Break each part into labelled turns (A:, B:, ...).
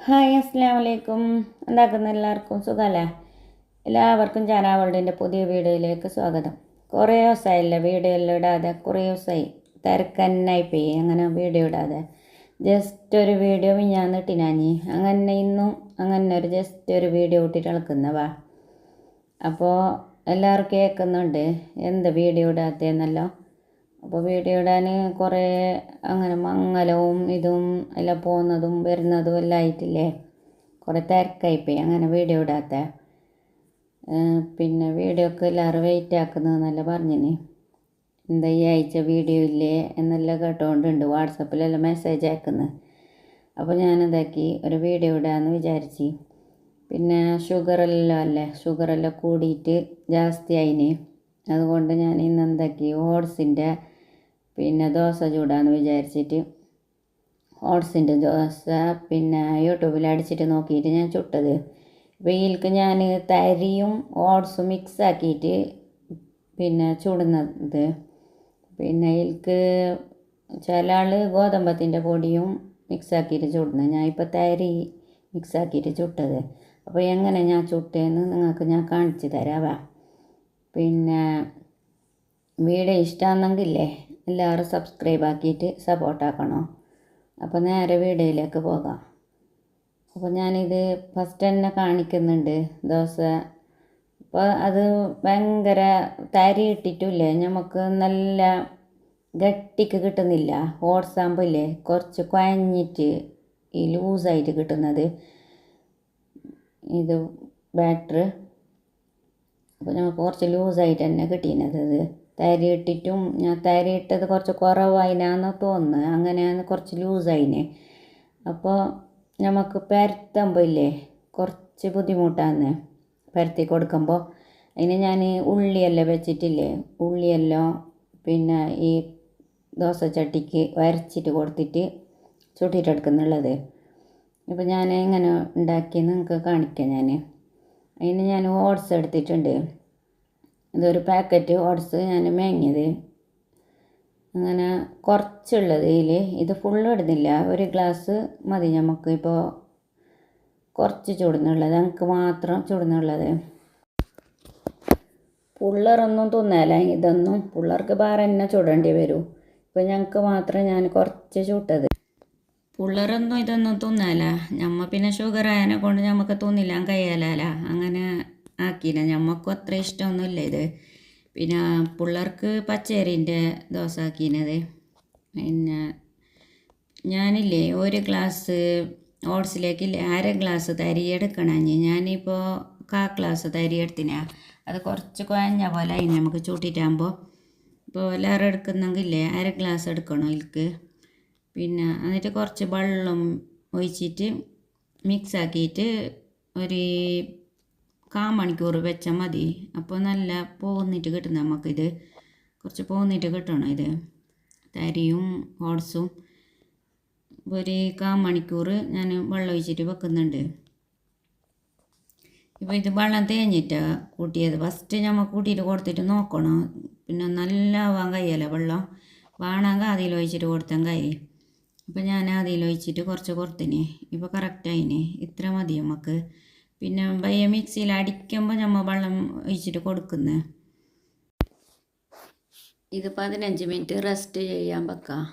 A: Hi അസ്സലാമു അലൈക്കും. എന്താക്കുന്ന എല്ലാവർക്കും സുഖമല്ലേ? എല്ലാവർക്കും ജാനാ വേൾഡിൻ്റെ പുതിയ വീഡിയോയിലേക്ക് സ്വാഗതം. കുറേ ദിവസമായില്ല വീഡിയോ എല്ലാം ഇടാതെ, കുറേ ദിവസമായി തിരക്കന്നായിപ്പോയി അങ്ങനെ വീഡിയോ ഇടാതെ. ജസ്റ്റ് ഒരു വീഡിയോ ഞാൻ ഇട്ടിനാഞ്ഞി അങ്ങനെ ഇന്നും അങ്ങനെ ഒരു ജസ്റ്റ് ഒരു വീഡിയോ ഇട്ടിട്ട് ഇളക്കുന്നവാ. അപ്പോൾ എല്ലാവരും കേൾക്കുന്നുണ്ട് എന്ത് വീഡിയോ ഇടാത്തതെന്നല്ലോ. അപ്പോൾ വീഡിയോ ഇടാൻ കുറേ അങ്ങനെ മംഗലവും ഇതും എല്ലാം പോകുന്നതും വരുന്നതും എല്ലാം ആയിട്ടില്ലേ, കുറേ തിരക്കായിപ്പോയി അങ്ങനെ വീഡിയോ ഇടാത്ത. പിന്നെ വീഡിയോ ഒക്കെ എല്ലാവരും വെയിറ്റ് ആക്കുന്നതെന്നല്ല പറഞ്ഞിന്. എന്താ ഈ ആഴ്ച വീഡിയോ ഇല്ലേ എന്നെല്ലാം കേട്ടുകൊണ്ടുണ്ട്, വാട്സപ്പിലെല്ലാം മെസ്സേജ് അയക്കുന്നത്. അപ്പോൾ ഞാനെന്താക്കി ഒരു വീഡിയോ ഇടാമെന്ന് വിചാരിച്ച്. പിന്നെ ഷുഗറെല്ലാം കൂടിയിട്ട് ജാസ്തി ആയിന്. അതുകൊണ്ട് ഞാൻ ഇന്ന് എന്താക്കി ഓട്സിൻ്റെ പിന്നെ ദോശ ചൂടാന്ന് വിചാരിച്ചിട്ട് ഓട്സിൻ്റെ ദോശ പിന്നെ യൂട്യൂബിൽ അടിച്ചിട്ട് നോക്കിയിട്ട് ഞാൻ ചുട്ടത്. വെയിൽക്ക് ഞാൻ തരിയും ഓട്സും മിക്സ് ആക്കിയിട്ട് പിന്നെ ചുടുന്നത്. പിന്നെ ഇതിൽക്ക് ചില ആൾ ഗോതമ്പത്തിൻ്റെ പൊടിയും മിക്സ് ആക്കിയിട്ട് ചുടുന്നത്. ഞാൻ ഇപ്പോൾ തരി മിക്സ് ആക്കിയിട്ട് ചുട്ടത്. അപ്പോൾ എങ്ങനെ ഞാൻ ചുട്ടതെന്ന് നിങ്ങൾക്ക് ഞാൻ കാണിച്ചു തരാവാ. പിന്നെ വീഡിയോ ഇഷ്ടമാണെങ്കിലേ എല്ലാവരും സബ്സ്ക്രൈബ് ആക്കിയിട്ട് സപ്പോർട്ടാക്കണോ. അപ്പോൾ നേരെ വീഡിയോയിലേക്ക് പോകാം. അപ്പോൾ ഞാനിത് ഫസ്റ്റ് തന്നെ കാണിക്കുന്നുണ്ട് ദോശ. അപ്പോൾ അത് ഭയങ്കര തരി ഇട്ടിട്ടില്ലേ, നമുക്ക് നല്ല ഗട്ടിക്ക് കിട്ടുന്നില്ല. ഓട്സ് ആകുമ്പോൾ ഇല്ലേ കുറച്ച് കുഴഞ്ഞിട്ട് ഈ ലൂസായിട്ട് കിട്ടുന്നത് ഇത് ബാറ്റർ. അപ്പോൾ നമുക്ക് കുറച്ച് ലൂസായിട്ട് തന്നെ കിട്ടിയത്. അത് തരി ഇട്ടിട്ടും ഞാൻ തരി ഇട്ടത് കുറച്ച് കുറവായിനാന്ന് തോന്നുന്നു, അങ്ങനെയാണ് കുറച്ച് ലൂസായിന്. അപ്പോൾ നമുക്ക് പരത്തുമ്പോൾ ഇല്ലേ കുറച്ച് ബുദ്ധിമുട്ടാണ് പരത്തി കൊടുക്കുമ്പോൾ. അതിന് ഞാൻ ഉള്ളിയെല്ലാം വെച്ചിട്ടില്ലേ, ഉള്ളിയെല്ലാം പിന്നെ ഈ ദോശ ചട്ടിക്ക് വരച്ചിട്ട് കൊടുത്തിട്ട് ചുട്ടിട്ടെടുക്കുന്നുള്ളത്. ഇപ്പോൾ ഞാൻ എങ്ങനെ ഉണ്ടാക്കിയെന്ന് നിങ്ങൾക്ക് കാണിക്കാം. അതിന് ഞാൻ ഓട്സ് എടുത്തിട്ടുണ്ട്. ഇതൊരു പാക്കറ്റ് ഓട്സ് ഞാൻ മേങ്ങിയത്. അങ്ങനെ കുറച്ചുള്ളത് ഇതിൽ, ഇത് ഫുള്ള് ഇടുന്നില്ല, ഒരു ഗ്ലാസ് മതി നമുക്ക്. ഇപ്പോൾ കുറച്ച് ചുടുന്നുള്ളത്, ഞങ്ങൾക്ക് മാത്രം ചുടുന്നുള്ളത്. പിള്ളേരൊന്നും തിന്നല ഇതൊന്നും, പിള്ളേർക്ക് വേറെ തന്നെ ചുടേണ്ടി വരും. ഇപ്പോൾ ഞങ്ങൾക്ക് മാത്രം ഞാൻ കുറച്ച് ചുട്ടത്. പിള്ളേരൊന്നും ഇതൊന്നും തിന്നല, ഞമ്മ പിന്നെ ഷുഗർ ആയതിനെ കൊണ്ട് നമുക്ക് തിന്നില്ലാൻ കഴിയല. അങ്ങനെ ആക്കിയില്ല, ഞമ്മക്കും അത്ര ഇഷ്ടമൊന്നുമില്ല ഇത്. പിന്നെ പിള്ളേർക്ക് പച്ചരിൻ്റെ ദോശ ആക്കിയത്. പിന്നെ ഞാനില്ലേ ഒരു ഗ്ലാസ് ഓട്സിലേക്കില്ലേ അര ഗ്ലാസ് തരി എടുക്കണം. ഞാനിപ്പോൾ ഗ്ലാസ് തരി എടുത്തിനാ. അത് കുറച്ച് കുഴഞ്ഞ പോലെ അതിന് നമുക്ക് ചൂട്ടിട്ടാകുമ്പോൾ. ഇപ്പോൾ എല്ലാവരും എടുക്കുന്നെങ്കിലേ അര ഗ്ലാസ് എടുക്കണം ഇതിൽക്ക്. പിന്നെ എന്നിട്ട് കുറച്ച് വെള്ളം ഒഴിച്ചിട്ട് മിക്സ് ആക്കിയിട്ട് ഒരു 1/4 മണിക്കൂർ വെച്ചാൽ മതി. അപ്പോൾ നല്ല പോന്നിട്ട് കിട്ടും നമുക്കിത്. കുറച്ച് പോന്നിട്ട് കിട്ടണം ഇത് തരിയും ഓട്സും. ഒരു 1/4 മണിക്കൂർ ഞാൻ വെള്ളം ഒഴിച്ചിട്ട് വെക്കുന്നുണ്ട്. ഇപ്പോൾ ഇത് വെള്ളം തേഞ്ഞിട്ടാണ് കൂട്ടിയത്. ഫസ്റ്റ് നമ്മൾ കൂട്ടിയിട്ട് കൊടുത്തിട്ട് നോക്കണം. പിന്നെ നല്ല ആവാൻ കഴിയല്ല വെള്ളം, വേണമെങ്കിൽ അതിൽ ഒഴിച്ചിട്ട് കൊടുത്താൽ കഴിയും. അപ്പോൾ ഞാൻ അതിൽ ഒഴിച്ചിട്ട് കുറച്ച് കൊടുത്തിന്. ഇപ്പോൾ കറക്റ്റായിന്, ഇത്ര മതി നമുക്ക്. പിന്നെ പയ്യെ മിക്സിയിൽ അടിക്കുമ്പോൾ നമ്മൾ വെള്ളം ഒഴിച്ചിട്ട് കൊടുക്കുന്നത്. ഇത് 15 മിനിറ്റ് റെസ്റ്റ് ചെയ്യാൻ വെക്കാം.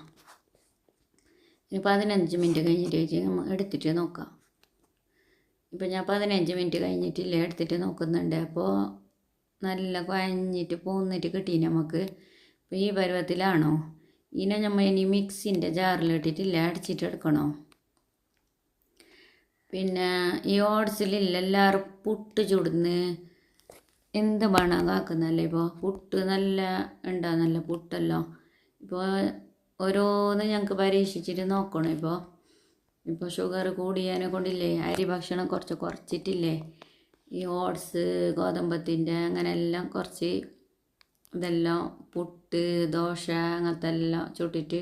A: ഇനി 15 മിനിറ്റ് കഴിഞ്ഞിട്ട് നമ്മൾ എടുത്തിട്ട് നോക്കാം. ഇപ്പോൾ ഞാൻ 15 മിനിറ്റ് കഴിഞ്ഞിട്ടില്ലേ എടുത്തിട്ട് നോക്കുന്നുണ്ട്. അപ്പോൾ നല്ല കുഴഞ്ഞിട്ട് പോന്നിട്ട് കിട്ടി നമുക്ക്. അപ്പോൾ ഈ പരുവത്തിലാണോ? ഇതിനെ നമ്മൾ ഇനി മിക്സിൻ്റെ ജാറിലിട്ടിട്ടില്ല അടിച്ചിട്ടെടുക്കണോ. പിന്നെ ഈ ഓട്സിലില്ല എല്ലാവരും പുട്ട് ചുടുന്ന് എന്ത് വേണം കാക്കുന്നല്ലേ. ഇപ്പോൾ പുട്ട് നല്ല ഉണ്ടാകും, നല്ല പുട്ടല്ലോ. ഇപ്പോൾ ഓരോന്ന് ഞങ്ങൾക്ക് പരീക്ഷിച്ചിട്ട് നോക്കണം. ഇപ്പോൾ ഷുഗർ കൂടിയതിനെ കൊണ്ടില്ലേ അരി ഭക്ഷണം കുറച്ചിട്ടില്ലേ, ഈ ഓട്സ് ഗോതമ്പത്തിൻ്റെ അങ്ങനെയെല്ലാം കുറച്ച് ഇതെല്ലാം പുട്ട് ദോശ അങ്ങനത്തെ എല്ലാം ചുട്ടിട്ട്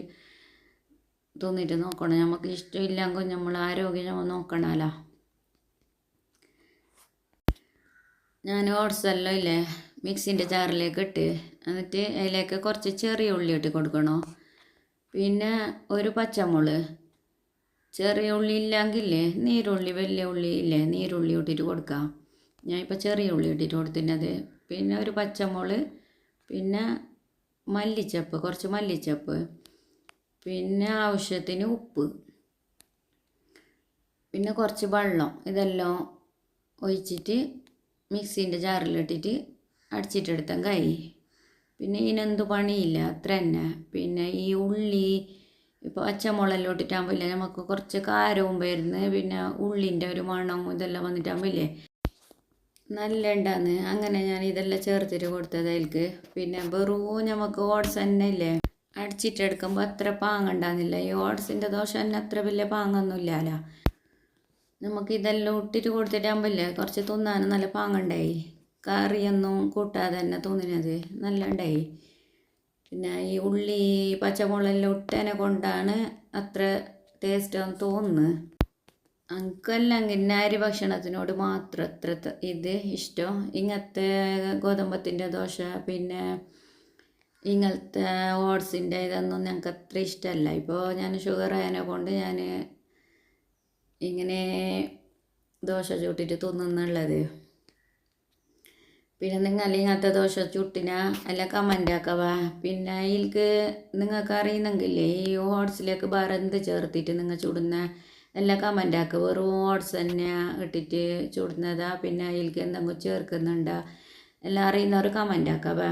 A: തിന്നിട്ട് നോക്കണം. നമുക്ക് ഇഷ്ടമില്ലെങ്കിൽ നമ്മൾ ആരോഗ്യം നമ്മൾ നോക്കണമല്ലോ. ഞാൻ ഓട്സ് എല്ലാം ഇല്ലേ മിക്സിൻ്റെ ജാറിലേക്ക് ഇട്ട് എന്നിട്ട് അതിലേക്ക് കുറച്ച് ചെറിയ ഉള്ളി ഇട്ട് കൊടുക്കണം. പിന്നെ ഒരു പച്ചമുളക്, ചെറിയ ഉള്ളി ഇല്ലെങ്കിലേ നീരുള്ളി, വലിയ ഉള്ളി ഇല്ലേ, നീരുള്ളി ഇട്ടിട്ട് കൊടുക്കാം. ഞാനിപ്പോൾ ചെറിയ ഉള്ളി ഇട്ടിട്ട് കൊടുത്തിട്ടത്. പിന്നെ ഒരു പച്ചമുളക്, പിന്നെ മല്ലിച്ചപ്പ്, കുറച്ച് മല്ലിച്ചപ്പ്, പിന്നെ ആവശ്യത്തിന് ഉപ്പ്, പിന്നെ കുറച്ച് വെള്ളം, ഇതെല്ലാം ഒഴിച്ചിട്ട് മിക്സീൻ്റെ ജാറിലിട്ടിട്ട് അടിച്ചിട്ടെടുത്താൽ കൈ. പിന്നെ ഇതിനെന്ത് പണിയില്ല, അത്ര തന്നെ. പിന്നെ ഈ ഉള്ളി ഇപ്പോൾ പച്ചമുളകെല്ലാം ഇട്ടിട്ടാകുമ്പോൾ നമുക്ക് കുറച്ച് കാരവും വരുന്ന്, പിന്നെ ഉള്ളിൻ്റെ ഒരു മണവും ഇതെല്ലാം വന്നിട്ടാകുമ്പോൾ നല്ല ഉണ്ടാന്ന്. അങ്ങനെ ഞാൻ ഇതെല്ലാം ചേർത്തിട്ട് കൊടുത്തത് അതിലേക്ക്. പിന്നെ വെറും നമുക്ക് ഓട്സ് തന്നെ ഇല്ലേ അടിച്ചിട്ടെടുക്കുമ്പോൾ അത്ര പാങ്ങുണ്ടാകുന്നില്ല. ഈ ഓട്സിൻ്റെ ദോശ തന്നെ അത്ര വലിയ പാങ്ങൊന്നുമില്ലല്ലോ. നമുക്ക് ഇതെല്ലാം ഇട്ടിട്ട് കൊടുത്തിട്ടാകുമ്പോൾ കുറച്ച് തിന്നാനും നല്ല പാങ്ങുണ്ടായി. കറിയൊന്നും കൂട്ടാതെ തന്നെ തിന്നുന്നത് നല്ല ഉണ്ടായി. പിന്നെ ഈ ഉള്ളി പച്ചമുളകെല്ലാം ഇട്ടതിനെ കൊണ്ടാണ് അത്ര ടേസ്റ്റ് തോന്നുന്നു. എനിക്കല്ലെങ്കിൽ അരി ഭക്ഷണത്തിനോട് മാത്രം അത്ര ഇത് ഇഷ്ടം. ഇങ്ങനത്തെ ഗോതമ്പത്തിൻ്റെ ദോശ, പിന്നെ ഇങ്ങനത്തെ ഓട്സിൻ്റെ ഇതൊന്നും ഞങ്ങൾക്ക് അത്ര ഇഷ്ടമല്ല. ഇപ്പോൾ ഞാൻ ഷുഗർ ആയതിനെ കൊണ്ട് ഞാൻ ഇങ്ങനെ ദോശ ചുട്ടിട്ട് തിന്നുന്നുള്ളത്. പിന്നെ നിങ്ങൾ ഇങ്ങനത്തെ ദോശ ചുട്ടിനാ എല്ലാം കമൻ്റ് ആക്കവാ. പിന്നെ ഇതിലേക്ക് നിങ്ങൾക്ക് അറിയുന്നെങ്കിലേ ഈ ഓട്സിലേക്ക് വേറെ എന്ത് ചേർത്തിട്ട് നിങ്ങൾ ചുടുന്ന എല്ലാം കമൻ്റ് ആക്കുക. വെറും ഓട്സ് തന്നെ ഇട്ടിട്ട് ചുടുന്നതാ, പിന്നെ അതിലേക്ക് എന്തെങ്കിലും ചേർക്കുന്നുണ്ടോ എല്ലാം അറിയുന്നവർ കമൻ്റ് ആക്കവാ.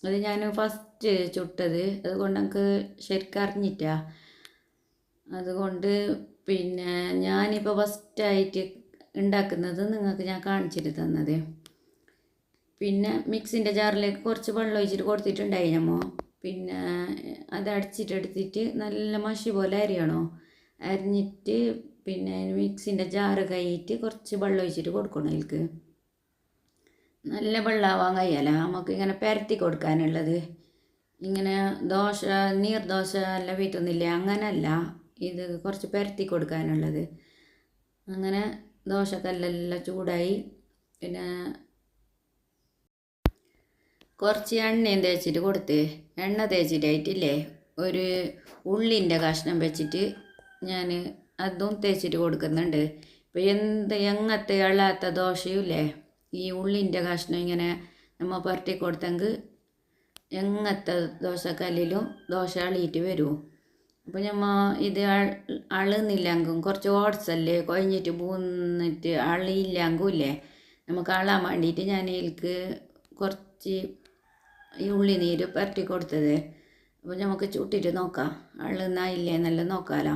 A: അത് ഞാൻ ഫസ്റ്റ് ചുട്ടത്, അതുകൊണ്ട് എനിക്ക് ശരിക്കും അറിഞ്ഞിട്ടാ. അതുകൊണ്ട് പിന്നെ ഞാനിപ്പോൾ ഫസ്റ്റായിട്ട് ഉണ്ടാക്കുന്നത് നിങ്ങൾക്ക് ഞാൻ കാണിച്ചിട്ട് തന്നത്. പിന്നെ മിക്സിൻ്റെ ജാറിലേക്ക് കുറച്ച് വെള്ളം ഒഴിച്ചിട്ട് കൊടുത്തിട്ടുണ്ടായി നമ്മ. പിന്നെ അത് അടിച്ചിട്ടെടുത്തിട്ട് നല്ല മഷി പോലെ അരിയണോ, അരിഞ്ഞിട്ട് പിന്നെ മിക്സിൻ്റെ ജാറ് കഴുകിയിട്ട് കുറച്ച് വെള്ളം ഒഴിച്ചിട്ട് കൊടുക്കണം. അതിലേക്ക് നല്ല വെള്ളമാവാൻ കഴിയല, നമുക്ക് ഇങ്ങനെ പരത്തി കൊടുക്കാനുള്ളത്. ഇങ്ങനെ ദോശ നീർദോശ എല്ലാം വീട്ടുന്നില്ലേ, അങ്ങനല്ല, ഇത് കുറച്ച് പരത്തി കൊടുക്കാനുള്ളത്. അങ്ങനെ ദോശക്കല്ലെല്ലാം ചൂടായി. പിന്നെ കുറച്ച് എണ്ണയും തേച്ചിട്ട് കൊടുത്ത്, എണ്ണ തേച്ചിട്ടായിട്ടില്ലേ ഒരു ഉള്ളിൻ്റെ കഷ്ണം വെച്ചിട്ട് ഞാൻ അതും തേച്ചിട്ട് കൊടുക്കുന്നുണ്ട്. ഇപ്പോൾ എങ്ങനത്തെ ഇളാത്ത ദോശയുമില്ലേ, ഈ ഉള്ളിൻ്റെ കഷ്ണം ഇങ്ങനെ നമ്മൾ പുരട്ടി കൊടുത്തെങ്കിൽ എങ്ങനത്തെ ദോശക്കല്ലിലും ദോശ അളിയിട്ട് വരും. അപ്പോൾ നമ്മൾ ഇത് അളുന്നില്ലെങ്കിൽ കുറച്ച് ഓട്സല്ലേ കുഴഞ്ഞിട്ട് പൂന്നിട്ട് അളിയില്ലെങ്കിൽ ഇല്ലേ, നമുക്ക് അളാൻ വേണ്ടിയിട്ട് ഞാൻ ഇതിലേക്ക് കുറച്ച് ഈ ഉള്ളി നീര് പുരട്ടി കൊടുത്തത്. അപ്പോൾ നമുക്ക് ചുട്ടിട്ട് നോക്കാം അളുന്നായില്ലേ എന്നെല്ലാം നോക്കാമല്ലോ.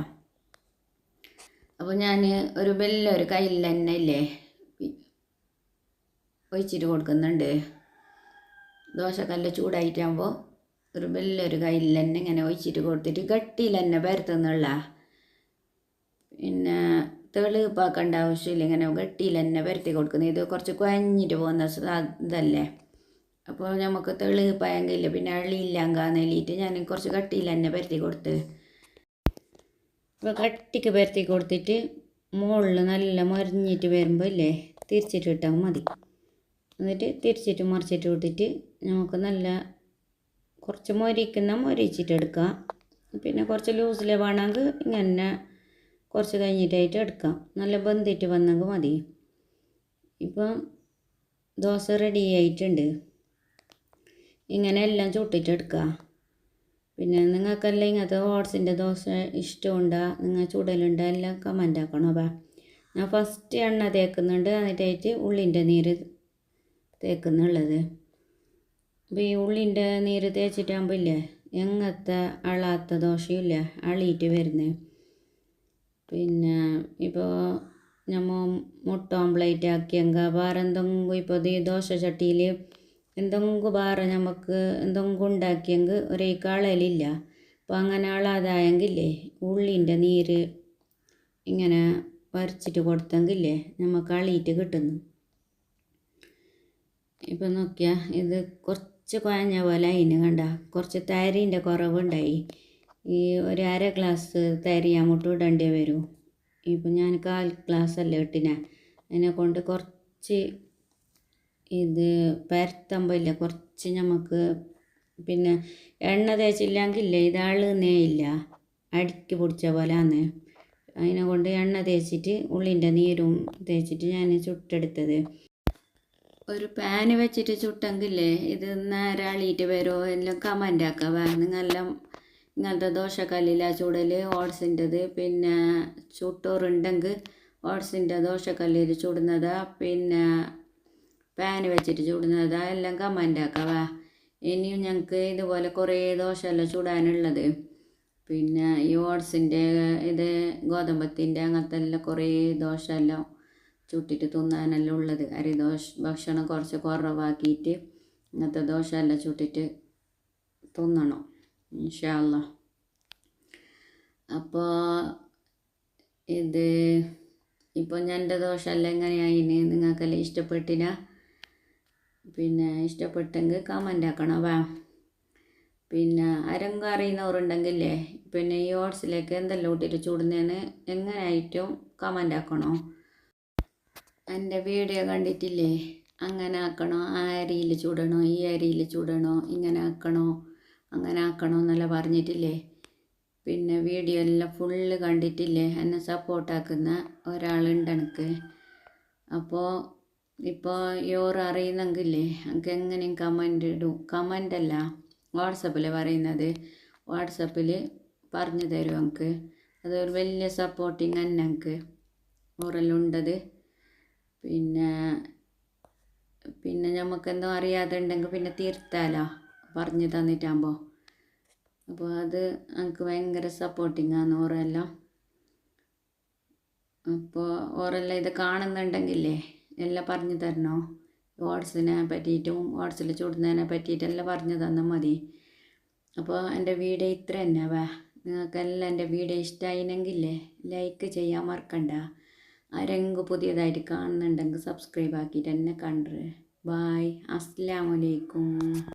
A: അപ്പോൾ ഞാൻ ഒരു വലിയൊരു കയ്യിൽ തന്നെ ഇല്ലേ ഒഴിച്ചിട്ട് കൊടുക്കുന്നുണ്ട്. ദോശക്കല്ല് ചൂടായിട്ടാകുമ്പോൾ ഒരു വലിയൊരു കയ്യിൽ തന്നെ ഇങ്ങനെ ഒഴിച്ചിട്ട് കൊടുത്തിട്ട് ഗട്ടിയിൽ തന്നെ പരത്തുന്നുള്ള, പിന്നെ തെളിപ്പാക്കേണ്ട ആവശ്യമില്ല. ഇങ്ങനെ ഗട്ടിയിൽ തന്നെ പരത്തി കൊടുക്കുന്നത്. ഇത് കുറച്ച് കുഴഞ്ഞിട്ട് പോകുന്ന ഇതല്ലേ, അപ്പോൾ നമുക്ക് തെളിപ്പായെങ്കില്ല പിന്നെ അള്ളിയില്ലാങ്കാന്നെല്ലിയിട്ട് ഞാൻ കുറച്ച് കട്ടിയിൽ തന്നെ പരത്തി കൊടുത്ത്. ഇപ്പോൾ കട്ടിക്ക് പരത്തി കൊടുത്തിട്ട് മുകളിൽ നല്ല മൊരിഞ്ഞിട്ട് വരുമ്പോൾ ഇല്ലേ തിരിച്ചിട്ട് ഇട്ടാൽ മതി. എന്നിട്ട് തിരിച്ചിട്ട് മറിച്ചിട്ട് ഇട്ടിട്ട് നമുക്ക് നല്ല കുറച്ച് മൊരിച്ചിട്ടെടുക്കാം. പിന്നെ കുറച്ച് ലൂസിൽ വേണമെങ്കിൽ ഇങ്ങനെ കുറച്ച് കഴിഞ്ഞിട്ടായിട്ട് എടുക്കാം. നല്ല ബന്ധിട്ട് വന്നെങ്കിൽ മതി. ഇപ്പം ദോശ റെഡി ആയിട്ടുണ്ട്. ഇങ്ങനെ എല്ലാം ചുട്ടിട്ടെടുക്കുക. പിന്നെ നിങ്ങൾക്കെല്ലാം ഇങ്ങനത്തെ ഓട്സിൻ്റെ ദോശ ഇഷ്ടമുണ്ടോ, നിങ്ങൾ ചുടലുണ്ടോ എല്ലാം കമൻ്റ് ആക്കണം. അപ്പോൾ ഞാൻ ഫസ്റ്റ് എണ്ണ തേക്കുന്നുണ്ട്, എന്നിട്ടായിട്ട് ഉള്ളിൻ്റെ നീര് തേക്കുന്നുള്ളത്. അപ്പോൾ ഈ ഉള്ളിൻ്റെ നീര് തേച്ചിട്ടാകുമ്പോൾ ഇല്ലേ എങ്ങനത്തെ അളാത്ത ദോശയില്ല അളിയിട്ട് വരുന്നത്. പിന്നെ ഇപ്പോൾ നമ്മൾ മുട്ട ഓംപ്ലേറ്റ് ആക്കിയെങ്കിൽ വേറെ എന്തെങ്കിലും ഇപ്പോൾ ഈ ദോശ ചട്ടിയിൽ എന്തെങ്കിലും വേറെ നമുക്ക് എന്തെങ്കിലും ഉണ്ടാക്കിയെങ്കിൽ ഒരേ കളയിലില്ല. അപ്പോൾ അങ്ങനെ അളാതായെങ്കിലേ ഉള്ളിൻ്റെ നീര് ഇങ്ങനെ വരച്ചിട്ട് കൊടുത്തെങ്കിലേ നമുക്ക് അളിയിട്ട് കിട്ടുന്നു. ഇപ്പം നോക്കിയാൽ ഇത് കുറച്ച് കുഴഞ്ഞ പോലെ അതിന് കണ്ട കുറച്ച് തരീൻ്റെ കുറവുണ്ടായി. ഈ ഒരു അര ഗ്ലാസ് തരി അങ്ങോട്ട് ഇടേണ്ടി വരും. ഇപ്പം ഞാൻ 1/4 ഗ്ലാസ് അല്ലേ ഇട്ടിനെ, അതിനെ കൊണ്ട് കുറച്ച് ഇത് പരത്തുമ്പോൾ ഇല്ല കുറച്ച് നമുക്ക് പിന്നെ എണ്ണ തേച്ചില്ലെങ്കിലേ ഇത് അളുന്നേ ഇല്ല, അടിക്ക് പിടിച്ച പോലെയാണ്. അതിനെ കൊണ്ട് എണ്ണ തേച്ചിട്ട് ഉള്ളിൻ്റെ നീരും തേച്ചിട്ട് ഞാൻ ചുട്ടെടുത്തത്. ഒരു പാന് വെച്ചിട്ട് ചുട്ടെങ്കിലേ ഇത് നേരെ അളിയിട്ട് വരുമോ എല്ലാം കമൻ്റ് ആക്കാം. നിങ്ങളെല്ലാം ഇങ്ങനത്തെ ദോശക്കല്ലിലാണ് ചുടൽ ഓട്സിൻ്റെത്, പിന്നെ ചുട്ടോറുണ്ടെങ്കിൽ ഓട്സിൻ്റെ ദോശക്കല്ലിൽ ചുടുന്നതാ പിന്നെ പാന് വെച്ചിട്ട് ചുടുന്നതാ എല്ലാം കമൻ്റ് ആക്കാം. ഇനിയും ഞങ്ങൾക്ക് ഇതുപോലെ കുറേ ദോശയെല്ലാം ചുടാനുള്ളത്. പിന്നെ ഈ ഓട്സിൻ്റെ ഇത് ഗോതമ്പത്തിൻ്റെ അങ്ങനത്തെ എല്ലാം കുറേ ദോശ എല്ലാം ചുട്ടിട്ട് തിന്നാനെല്ലാം ഉള്ളത്. ഭക്ഷണം കുറച്ച് കുറവാക്കിയിട്ട് ഇങ്ങനത്തെ ദോശ എല്ലാം ചുട്ടിട്ട് തിന്നണം ഇൻഷാ അല്ലാഹ്. അപ്പോൾ ഇത് ഇപ്പോൾ എൻ്റെ ദോശ എല്ലാം എങ്ങനെയായിന് നിങ്ങൾക്കെല്ലാം ഇഷ്ടപ്പെട്ടിനാ? പിന്നെ ഇഷ്ടപ്പെട്ടെങ്കിൽ കമൻ്റ് ആക്കണം. പിന്നെ ആരെങ്കിലും അറിയുന്നവരുണ്ടെങ്കിലേ പിന്നെ ഈ ഓട്സിലേക്ക് എന്തെല്ലാം ഇട്ടിട്ട് ചുടുന്നതെന്ന് എങ്ങനെയായിട്ടും കമൻ്റ് ആക്കണോ. എൻ്റെ വീഡിയോ കണ്ടിട്ടില്ലേ അങ്ങനെ ആക്കണോ, ആ അരിയിൽ ചുടണോ, ഈ അരിയിൽ ചുടണോ, ഇങ്ങനെ ആക്കണോ, അങ്ങനെ ആക്കണോ എന്നെല്ലാം പറഞ്ഞിട്ടില്ലേ. പിന്നെ വീഡിയോ എല്ലാം ഫുള്ള് കണ്ടിട്ടില്ലേ എന്നെ സപ്പോർട്ടാക്കുന്ന ഒരാളുണ്ട് എനിക്ക്. അപ്പോൾ ഇപ്പോൾ യോർ അറിയുന്നെങ്കിലേ എനിക്ക് എങ്ങനെയും കമൻ്റ് ഇടും. കമൻ്റല്ല വാട്സപ്പിൽ പറയുന്നത്, വാട്സപ്പിൽ പറഞ്ഞു തരും എനിക്ക്. അതൊരു വലിയ സപ്പോർട്ടിങ് തന്നെ എനിക്ക് ഓരെല്ലാം ഉണ്ടത്. പിന്നെ നമുക്കെന്തോ അറിയാതെ ഉണ്ടെങ്കിൽ പിന്നെ തിരുത്താലോ പറഞ്ഞു തന്നിട്ടാകുമ്പോൾ. അപ്പോൾ അത് എനിക്ക് ഭയങ്കര സപ്പോർട്ടിങ്ങാണ് ഓരെല്ലാം. അപ്പോൾ ഓരെല്ലാം ഇത് കാണുന്നുണ്ടെങ്കിലേ എല്ലാം പറഞ്ഞു തരണോ. ഓട്സിനെ പറ്റിയിട്ടും ഓട്സിൽ ചുടുന്നതിനെ പറ്റിയിട്ടെല്ലാം പറഞ്ഞു തന്നാൽ മതി. അപ്പോൾ എൻ്റെ വീഡിയോ ഇത്ര തന്നെ. നിങ്ങൾക്കെല്ലാം എൻ്റെ വീഡിയോ ഇഷ്ടമായിനെങ്കിലേ ലൈക്ക് ചെയ്യാൻ മറക്കണ്ട. ആരെങ്കിലും പുതിയതായിട്ട് കാണുന്നുണ്ടെങ്കിൽ സബ്സ്ക്രൈബ് ആക്കിയിട്ട് എന്നെ കണ്ടേ. ബായ്, അസ്സലാമു അലൈക്കും.